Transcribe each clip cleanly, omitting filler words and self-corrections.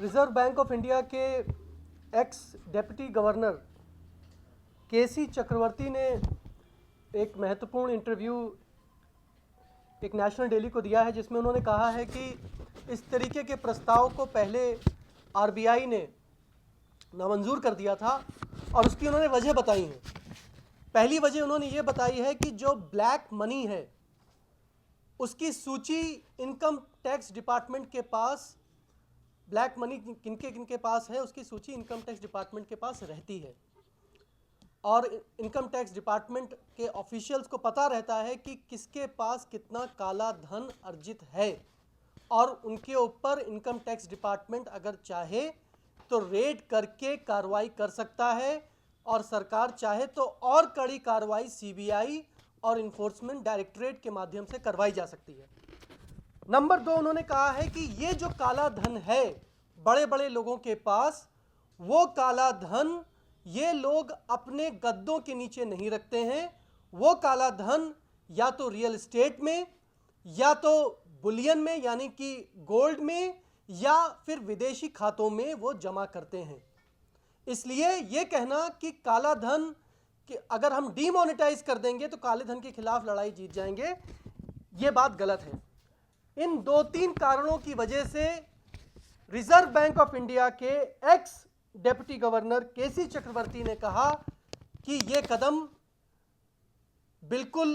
Reserve bank of India के x deputy governor केसी चक्रवर्ती ने एक महत्वपूर्ण इंटरव्यू एक नेशनल डेली को दिया है, जिसमें उन्होंने कहा है कि इस तरीके के प्रस्ताव को पहले आरबीआई ने नामंजूर कर दिया था और उसकी उन्होंने वजह बताई है। पहली वजह उन्होंने ये बताई है कि जो ब्लैक मनी है उसकी सूची इनकम टैक्स डिपार्टमेंट के पास, ब्लैक मनी किनके किनके पास है उसकी सूची इनकम टैक्स डिपार्टमेंट के पास रहती है और इनकम टैक्स डिपार्टमेंट के ऑफिशियल्स को पता रहता है कि किसके पास कितना काला धन अर्जित है और उनके ऊपर इनकम टैक्स डिपार्टमेंट अगर चाहे तो रेड करके कार्रवाई कर सकता है और सरकार चाहे तो और कड़ी कार्रवाई सीबीआई और इन्फोर्समेंट डायरेक्टरेट के माध्यम से करवाई जा सकती है। नंबर 2, उन्होंने कहा है कि ये जो काला धन है बड़े बड़े लोगों के पास, वो काला धन ये लोग अपने गद्दों के नीचे नहीं रखते हैं। वो काला धन या तो रियल एस्टेट में, या तो बुलियन में यानी कि गोल्ड में, या फिर विदेशी खातों में वो जमा करते हैं। इसलिए ये कहना कि काला धन कि अगर हम डीमोनेटाइज कर देंगे तो काले धन के खिलाफ लड़ाई जीत जाएंगे, ये बात गलत है। इन 2-3 कारणों की वजह से रिजर्व बैंक ऑफ इंडिया के एक्स डिप्टी गवर्नर केसी चक्रवर्ती ने कहा कि यह कदम बिल्कुल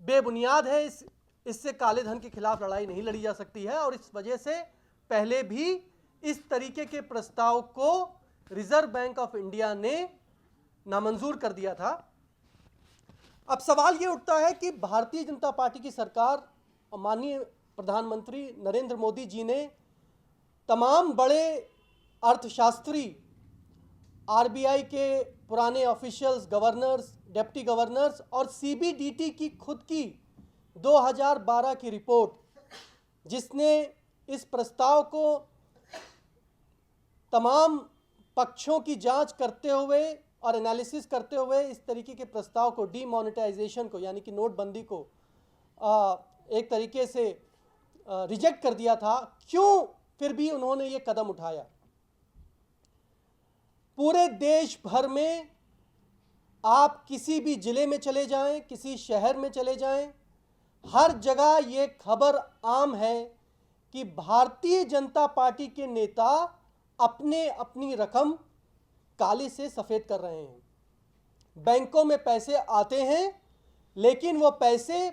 बेबुनियाद है, इससे काले धन के खिलाफ लड़ाई नहीं लड़ी जा सकती है और इस वजह से पहले भी इस तरीके के प्रस्ताव को रिजर्व बैंक ऑफ इंडिया ने नामंजूर कर दिया था। अब सवाल यह उठता है कि भारतीय जनता पार्टी की सरकार और माननीय प्रधानमंत्री नरेंद्र मोदी जी ने तमाम बड़े अर्थशास्त्री, आरबीआई के पुराने ऑफिशियल्स, गवर्नर्स, डिप्टी गवर्नर्स और सीबीडीटी की खुद की 2012 की रिपोर्ट, जिसने इस प्रस्ताव को तमाम पक्षों की जांच करते हुए और एनालिसिस करते हुए इस तरीके के प्रस्ताव को, डीमोनेटाइजेशन को यानी कि नोटबंदी को एक तरीके से रिजेक्ट कर दिया था, क्यों फिर भी उन्होंने ये कदम उठाया? पूरे देश भर में आप किसी भी जिले में चले जाएं, किसी शहर में चले जाएं, हर जगह ये खबर आम है कि भारतीय जनता पार्टी के नेता अपनी रकम काले से सफेद कर रहे हैं। बैंकों में पैसे आते हैं लेकिन वो पैसे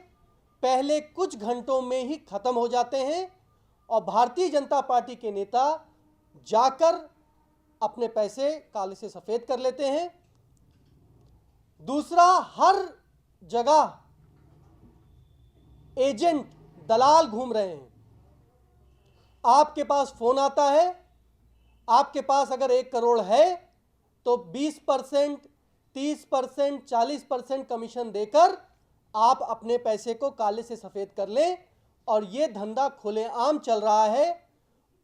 पहले कुछ घंटों में ही खत्म हो जाते हैं और भारतीय जनता पार्टी के नेता जाकर अपने पैसे काले से सफेद कर लेते हैं। दूसरा, हर जगह एजेंट, दलाल घूम रहे हैं। आपके पास फोन आता है, आपके पास अगर 1 करोड़ है तो 20%, 30%, 40% कमीशन देकर आप अपने पैसे को काले से सफेद कर लें और ये धंधा खुलेआम चल रहा है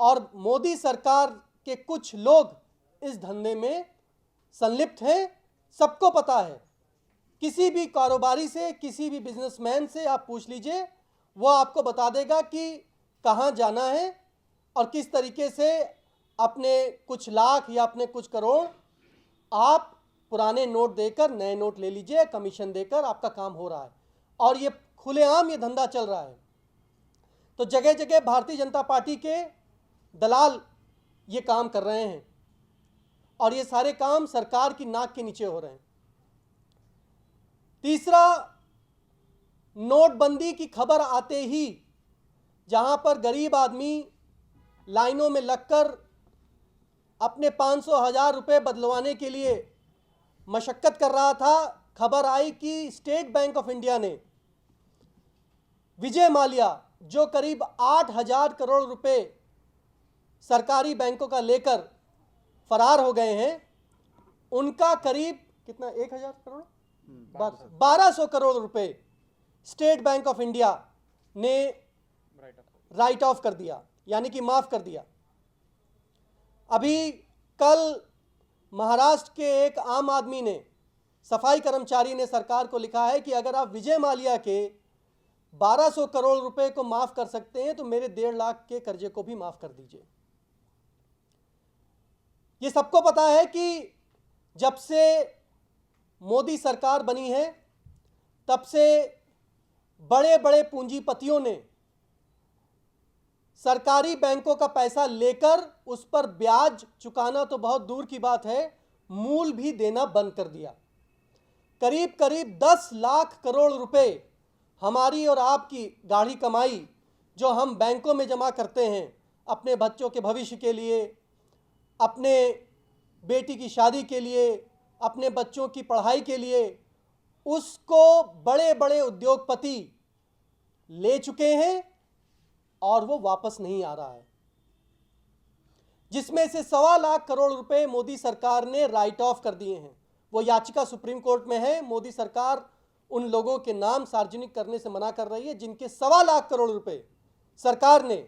और मोदी सरकार के कुछ लोग इस धंधे में संलिप्त हैं। सबको पता है। किसी भी कारोबारी से, किसी भी बिजनेसमैन से आप पूछ लीजिए, वो आपको बता देगा कि कहाँ जाना है और किस तरीके से अपने कुछ लाख या अपने कुछ करोड़ आप पुराने नोट देकर नए नोट ले लीजिए, कमीशन देकर आपका काम हो रहा है और ये खुलेआम ये धंधा चल रहा है। तो जगह जगह भारतीय जनता पार्टी के दलाल ये काम कर रहे हैं और ये सारे काम सरकार की नाक के नीचे हो रहे हैं। तीसरा, नोटबंदी की खबर आते ही जहां पर गरीब आदमी लाइनों में लगकर अपने 500,000 रुपए बदलवाने के लिए मशक्कत कर रहा था, खबर आई कि स्टेट बैंक ऑफ इंडिया ने विजय माल्या, जो करीब 8,000 करोड़ रुपए सरकारी बैंकों का लेकर फरार हो गए हैं, उनका करीब कितना 1,000 करोड़ 1200 करोड़ रुपए स्टेट बैंक ऑफ इंडिया ने राइट ऑफ कर दिया, यानी कि माफ कर दिया। अभी कल महाराष्ट्र के एक आम आदमी ने, सफाई कर्मचारी ने सरकार को लिखा है कि अगर आप विजय माल्या के 1200 करोड़ रुपए को माफ कर सकते हैं तो मेरे 1.5 लाख के कर्जे को भी माफ कर दीजिए। ये सबको पता है कि जब से मोदी सरकार बनी है तब से बड़े बड़े पूंजीपतियों ने सरकारी बैंकों का पैसा लेकर उस पर ब्याज चुकाना तो बहुत दूर की बात है, मूल भी देना बंद कर दिया। करीब करीब 10 लाख करोड़ रुपए हमारी और आपकी गाढ़ी कमाई जो हम बैंकों में जमा करते हैं अपने बच्चों के भविष्य के लिए, अपने बेटी की शादी के लिए, अपने बच्चों की पढ़ाई के लिए, उसको बड़े बड़े उद्योगपति ले चुके हैं और वो वापस नहीं आ रहा है, जिसमें से 1.25 लाख करोड़ रुपए मोदी सरकार ने राइट ऑफ कर दिए हैं। वो याचिका सुप्रीम कोर्ट में है। मोदी सरकार उन लोगों के नाम सार्वजनिक करने से मना कर रही है जिनके 1.25 लाख करोड़ रुपए सरकार ने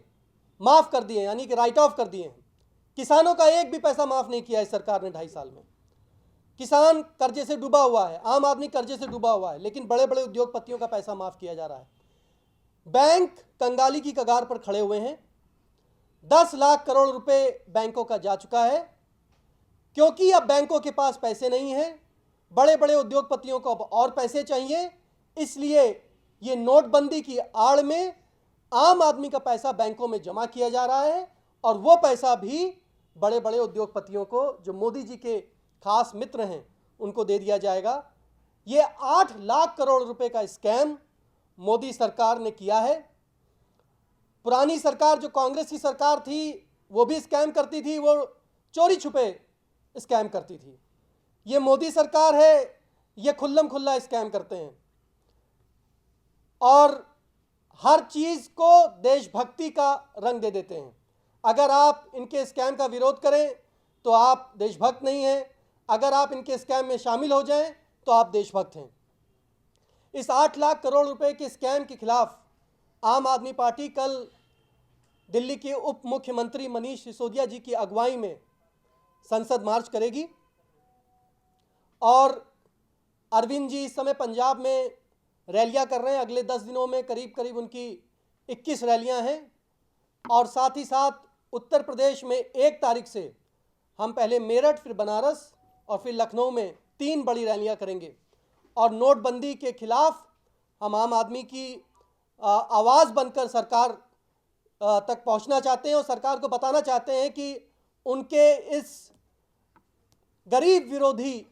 माफ कर दिए, यानी कि राइट ऑफ कर दिए हैं। किसानों का एक भी पैसा माफ नहीं किया है सरकार ने 2.5 साल में। किसान कर्जे से डूबा हुआ है, आम आदमी कर्जे से डूबा हुआ है, लेकिन बड़े बड़े उद्योगपतियों का पैसा माफ किया जा रहा है। बैंक कंगाली की कगार पर खड़े हुए हैं। 10 लाख करोड़ रुपए बैंकों का जा चुका है, क्योंकि अब बैंकों के पास पैसे नहीं हैं, बड़े बड़े उद्योगपतियों को अब और पैसे चाहिए, इसलिए ये नोटबंदी की आड़ में आम आदमी का पैसा बैंकों में जमा किया जा रहा है और वो पैसा भी बड़े बड़े उद्योगपतियों को, जो मोदी जी के खास मित्र हैं, उनको दे दिया जाएगा। ये 8 लाख करोड़ रुपए का स्कैम मोदी सरकार ने किया है। पुरानी सरकार जो कांग्रेस की सरकार थी वो भी स्कैम करती थी, वो चोरी छुपे स्कैम करती थी। ये मोदी सरकार है, ये खुल्लम खुल्ला स्कैम करते हैं और हर चीज को देशभक्ति का रंग दे देते हैं। अगर आप इनके स्कैम का विरोध करें तो आप देशभक्त नहीं हैं, अगर आप इनके स्कैम में शामिल हो जाएं तो आप देशभक्त हैं। इस 8 लाख करोड़ रुपए के स्कैम के खिलाफ आम आदमी पार्टी कल दिल्ली के उप मुख्यमंत्री मनीष सिसोदिया जी की अगुवाई में संसद मार्च करेगी और अरविंद जी इस समय पंजाब में रैलियां कर रहे हैं। अगले 10 दिनों में करीब करीब उनकी 21 रैलियां हैं और साथ ही साथ उत्तर प्रदेश में 1 तारीख से हम पहले मेरठ, फिर बनारस और फिर लखनऊ में 3 बड़ी रैलियां करेंगे और नोटबंदी के खिलाफ हम आम आदमी की आवाज़ बनकर सरकार तक पहुंचना चाहते हैं और सरकार को बताना चाहते हैं कि उनके इस गरीब विरोधी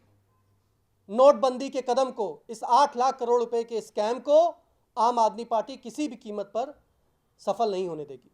नोटबंदी के कदम को, इस 8 लाख करोड़ रुपए के स्कैम को आम आदमी पार्टी किसी भी कीमत पर सफल नहीं होने देगी।